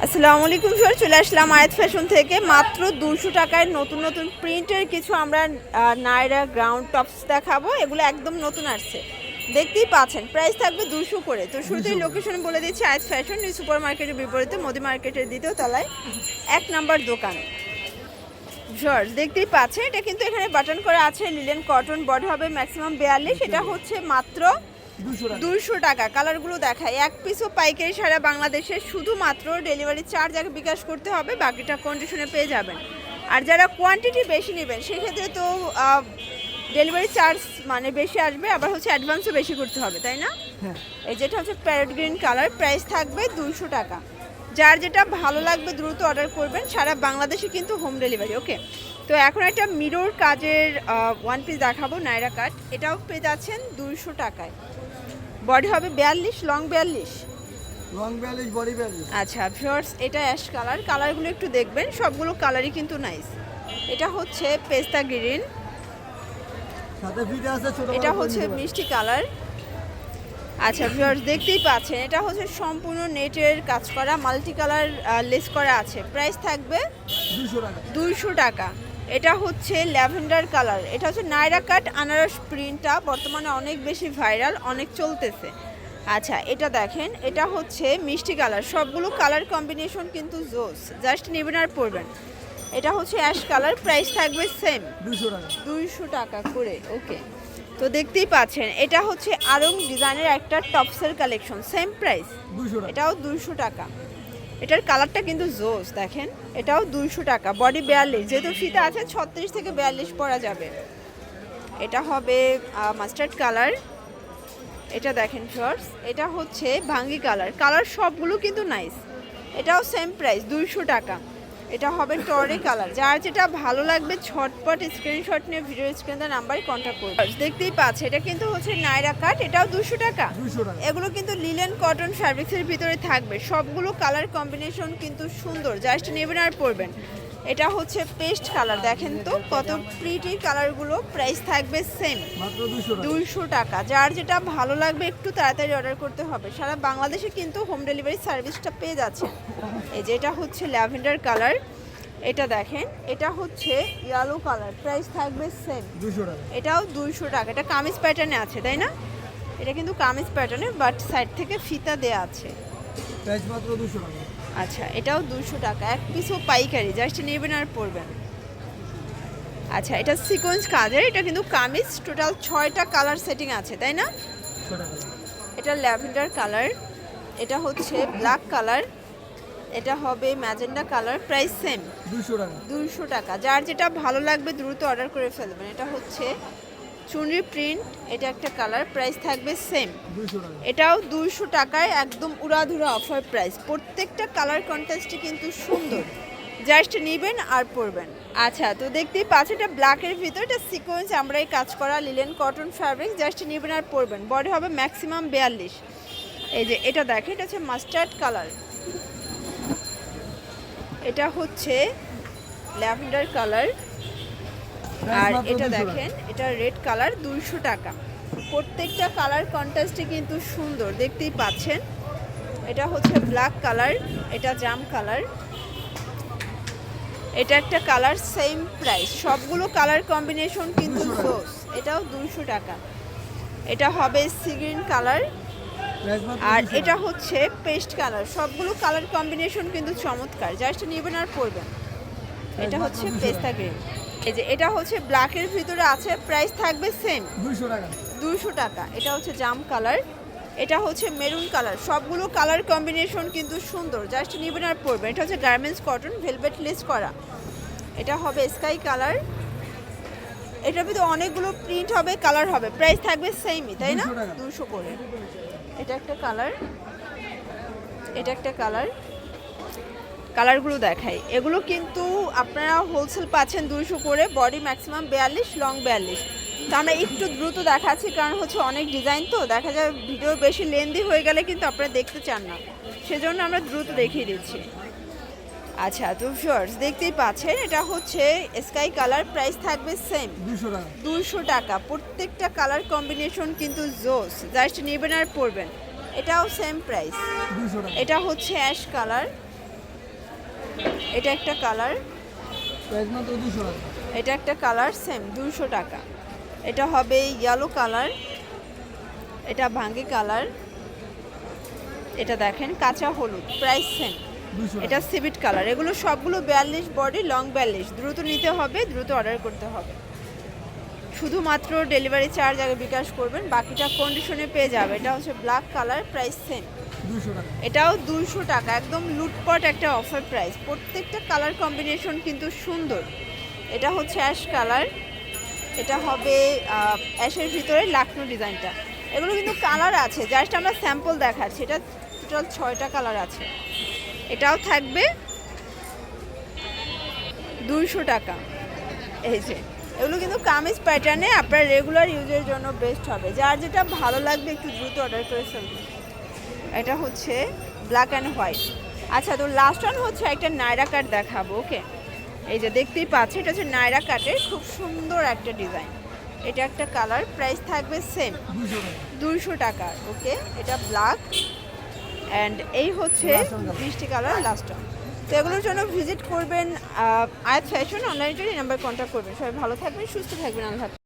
আসসালামু আলাইকুম স্যার, চলে আসলাম আয়াত ফ্যাশন থেকে। মাত্র 200 টাকায় নতুন নতুন প্রিন্টের কিছু আমরা নায়রা গ্রাউন্ড টপস দেখাবো। এগুলো একদম নতুন আসছে, দেখতেই পাচ্ছেন। প্রাইস থাকবে 200 করে। তো শুরুতেই লোকেশন বলে দিচ্ছি, আয়াত ফ্যাশন নিউ সুপার মার্কেটের বিপরীতে মোদি মার্কেটের দ্বিতীয় তলায় 1 নাম্বার দোকান। স্যার দেখতেই পাচ্ছেন, এটা কিন্তু এখানে বাটন করা আছে, লিলেন কটন, বডি হবে ম্যাক্সিমাম 42। এটা হচ্ছে মাত্র 200 টাকা। কালারগুলো দেখায়, এক পিসও পাইকারি সারা বাংলাদেশে, শুধুমাত্র ডেলিভারি চার্জ আগে বিকাশ করতে হবে, বাকিটা কন্ডিশনে পেয়ে যাবেন। আর যারা কোয়ান্টিটি বেশি নেবেন সেক্ষেত্রে তো ডেলিভারি চার্জ মানে বেশি আসবে, আবার হচ্ছে অ্যাডভান্সও বেশি করতে হবে, তাই না? এই যেটা হচ্ছে প্যারট গ্রিন কালার, প্রাইস থাকবে 200 টাকা। যার যেটা ভালো লাগবে দ্রুত অর্ডার করবেন, সারা বাংলাদেশে কিন্তু হোম ডেলিভারি। ওকে, তো এখন একটা মিরর কাজের ওয়ান পিস দেখাবো, নায়রা কাট। এটাও পেয়ে যাচ্ছেন 200 টাকায়। বডি হবে 42, লং 42, বডি 42। আচ্ছা ভিউয়ার্স, এটা অ্যাশ কালার। কালারগুলো একটু দেখবেন, সবগুলো কালারই কিন্তু নাইস। এটা হচ্ছে পেস্তা গ্রিন, সাথে ফিতে আছে ছোট, এটা হচ্ছে মিষ্টি কালার। আচ্ছা ভিউয়ার্স দেখতেই পাচ্ছেন, এটা হচ্ছে সম্পূর্ণ নেটের কাজ করা, মাল্টি কালার লেস করা আছে। প্রাইস থাকবে 200 টাকা। 200 টাকা। এটা হচ্ছে ল্যাভেন্ডার কালার, এটা হচ্ছে নায়রা কাট আনারস প্রিন্টটা বর্তমানে অনেক বেশি ভাইরাল, অনেক চলতেছে। আচ্ছা এটা দেখেন, এটা হচ্ছে মিষ্টি কালার, সবগুলো কালার কম্বিনেশন কিন্তু জোস, জাস্ট নেবেন আর পরবেন। এটা হচ্ছে অ্যাশ কালার, প্রাইস থাকবে সেম 200 টাকা। 200 টাকা করে। ওকে, তো দেখতেই পাচ্ছেন, এটা হচ্ছে আরং ডিজাইনের একটা টপসের কালেকশন, সেম প্রাইস 200 টাকা। এটাও 200 টাকা। এটার কালারটা কিন্তু জোস, দেখেন। এটাও 200 টাকা, বডি 42, যেহেতু ফিতে আছে 36 থেকে 42 পরা যাবে। এটা হবে মাস্টার্ড কালার। এটা দেখেন শর্টস, এটা হচ্ছে ভাঙ্গি কালার। কালার সবগুলো কিন্তু নাইস। এটাও সেম প্রাইস 200 টাকা। এটা হবে টরে কালার। যার যেটা ভালো লাগবে ঝটপট স্ক্রিনশট নিয়ে ভিডিও স্ক্রিনের নাম্বারে কন্ট্যাক্ট করুন। দেখতেই পাচ্ছে, এটা কিন্তু হচ্ছে নায়রা কাট, এটাও 200 টাকা। 200 টাকা। এগুলো কিন্তু লিলেন কটন ফ্যাব্রিক্সের ভিতরে থাকবে, সবগুলো কালার কম্বিনেশন কিন্তু সুন্দর, জাস্ট নেবেন আর পরবেন। এটা হচ্ছে পেস্ট কালার, দেখেন তো কত প্রিটি কালারগুলো। প্রাইস থাকবে সেম মাত্র 200 টাকা। 200 টাকা। যার যেটা ভালো লাগবে একটু তাড়াতাড়ি অর্ডার করতে হবে, সারা বাংলাদেশে কিন্তু হোম ডেলিভারি সার্ভিসটা পেয়ে যাচ্ছে। এই যে এটা হচ্ছে ল্যাভেন্ডার কালার, এটা দেখেন, এটা হচ্ছে ইয়েলো কালার, প্রাইস থাকবে সেম 200 টাকা। এটাও 200 টাকা। এটা কামিজ প্যাটার্নে আছে, তাই না? এটা কিন্তু কামিজ প্যাটার্নে, বাট সাইড থেকে ফিতা দেয়া আছে। প্রাইস মাত্র 200 টাকা। আচ্ছা এটাও 200 টাকা, এক পিসও পাইকারি, জাস্ট নেবেন আর পরবেন। আচ্ছা এটা সিকোয়েন্স কাজের, এটা কিন্তু কামিজ, টোটাল 6টা কালার সেটিং আছে, তাই না? 100 টাকা। এটা ল্যাভেন্ডার কালার, এটা হচ্ছে ব্ল্যাক কালার, এটা হবে ম্যাজেন্ডা কালার, প্রাইস সেম 200 টাকা। 200 টাকা। যার যেটা ভালো লাগবে দ্রুত অর্ডার করে ফেলবেন। এটা হচ্ছে চুনরি প্রিন্ট, এটা একটা কালার, প্রাইস থাকবে সেম 200 টাকা। এটাও 200 টাকায়, একদম উড়াধুরা অফার প্রাইস। প্রত্যেকটা কালার কন্ট্রাস্টই কিন্তু সুন্দর, জাস্ট নেবেন আর পরবেন। আচ্ছা তো দেখতেই পাচ্ছেন, এটা ব্ল্যাকের ভিতর, এটা সিকোয়েন্স আমরাই কাজ করা, লিলেন কটন ফ্যাব্রিক, জাস্ট নেবেন আর পরবেন। বডি হবে ম্যাক্সিমাম 42। এই যে এটা দেখেন, এটা হচ্ছে মাস্টার্ড কালার, এটা হচ্ছে ল্যাভেন্ডার কালার, আর এটা দেখেন, এটা রেড কালার, 200 টাকা। প্রত্যেকটা কালার কন্ট্রাস্টে কিন্তু সুন্দর, দেখতেই পাচ্ছেন। এটা হচ্ছে ব্ল্যাক কালার, এটা জাম কালার, এটা একটা কালার, সেম প্রাইস। সবগুলো কালার কম্বিনেশন কিন্তু জোস, এটাও 200 টাকা। এটা হবে সি গ্রিন কালার, প্রাইস মাত্র আর 200 এটা টাকা। হচ্ছে পেস্ট কালার। সবগুলো কালার কম্বিনেশন কিন্তু চমৎকার, জাস্ট নেবেন আর পরবেন। এটা হচ্ছে পেস্তা গ্রিন। এই যে এটা হচ্ছে ব্ল্যাকের ভিতরে আছে, প্রাইস থাকবে সেম 200 টাকা। 200 টাকা। এটা হচ্ছে জাম কালার, এটা হচ্ছে মেরুন কালার। সবগুলো কালার কম্বিনেশন কিন্তু সুন্দর, জাস্ট নেবেন আর পরবেন। এটা হচ্ছে গার্মেন্টস কটন, ভেলভেট লেস করা। এটা হবে স্কাই কালার, এটার ভিতরে অনেকগুলো প্রিন্ট হবে, কালার হবে, প্রাইস থাকবে সেমই, তাই না? 200 টাকা। 200 করে। এটা একটা কালার, এটা একটা কালার। কালারগুলো দেখাই, এগুলো কিন্তু আপনারা হোলসেল পাচ্ছেন 200 করে, বডি ম্যাক্সিমাম 42, লং 42। তো আমরা একটু দ্রুত দেখাচ্ছি, কারণ হচ্ছে অনেক ডিজাইন, তো দেখা যায় ভিডিও বেশি লেন্দি হয়ে গেলে কিন্তু আপনারা দেখতে চান না, সেজন্য আমরা দ্রুত দেখিয়ে দিচ্ছি। আচ্ছা তো ভিউয়ার্স দেখতেই পাচ্ছেন, এটা হচ্ছে স্কাই কালার, প্রাইস থাকবে সেম 200 টাকা। 200 টাকা। প্রত্যেকটা কালার কম্বিনেশন কিন্তু জোস, জাস্ট নেবেন আর পরবেন। এটাও সেম প্রাইস। 200 টাকা। এটা হচ্ছে অ্যাশ কালার, এটা একটা কালার, প্রাইস মাত্র 200 টাকা। এটা একটা কালার সেম 200 টাকা। এটা হবে ইয়েলো কালার, এটা ভাঙ্গি কালার, এটা দেখেন কাঁচা হলুদ, প্রাইস সেম। 200 এটা টাকা। সিভিট কালার। এগুলো সবগুলো 42 বডি, লং 42। দ্রুত নিতে হবে, দ্রুত অর্ডার করতে হবে। শুধুমাত্র ডেলিভারি চার্জ আগে বিকাশ করবেন, বাকিটা কন্ডিশনে পেয়ে যাবে। এটা হচ্ছে ব্ল্যাক কালার, প্রাইস সেম। 200 টাকা। এটাও 200 টাকা, একদম লুটপট একটা অফার প্রাইস। প্রত্যেকটা কালার কম্বিনেশন কিন্তু সুন্দর। এটা হচ্ছে অ্যাশ কালার, এটা হবে অ্যাশের ভিতরে লাকনো ডিজাইনটা। এগুলো কিন্তু কালার আছে, জাস্ট আমরা স্যাম্পল দেখাচ্ছি। এটা টোটাল 6টা কালার আছে। এটাও থাকবে 200 টাকা। এই যে এগুলো কিন্তু কামিজ প্যাটার্নে আপনার রেগুলার ইউজের জন্য বেস্ট হবে। যার যেটা ভালো লাগবে একটু দ্রুত অর্ডার করে ফেলবেন। এটা হচ্ছে ব্ল্যাক অ্যান্ড হোয়াইট। আচ্ছা, তো লাস্ট ওয়ান হচ্ছে একটা নায়রা কাট দেখাবো। ওকে, এই যে দেখতেই পাচ্ছি, এটা হচ্ছে নায়রা কাটের খুব সুন্দর একটা ডিজাইন। এটা একটা কালার, প্রাইস থাকবে সেম 200 টাকা। 200 টাকা। ওকে, এটা ব্ল্যাক অ্যান্ড এই হচ্ছে Last one colour। মিষ্টি কালার, লাস্ট ওয়ান। তো এগুলোর জন্য ভিজিট করবেন আয়াত ফ্যাশন, অনলাইনে নাম্বার কন্ট্যাক্ট করবেন। সবাই ভালো থাকবেন, সুস্থ থাকবেন, আল্লাহ হাফেজ।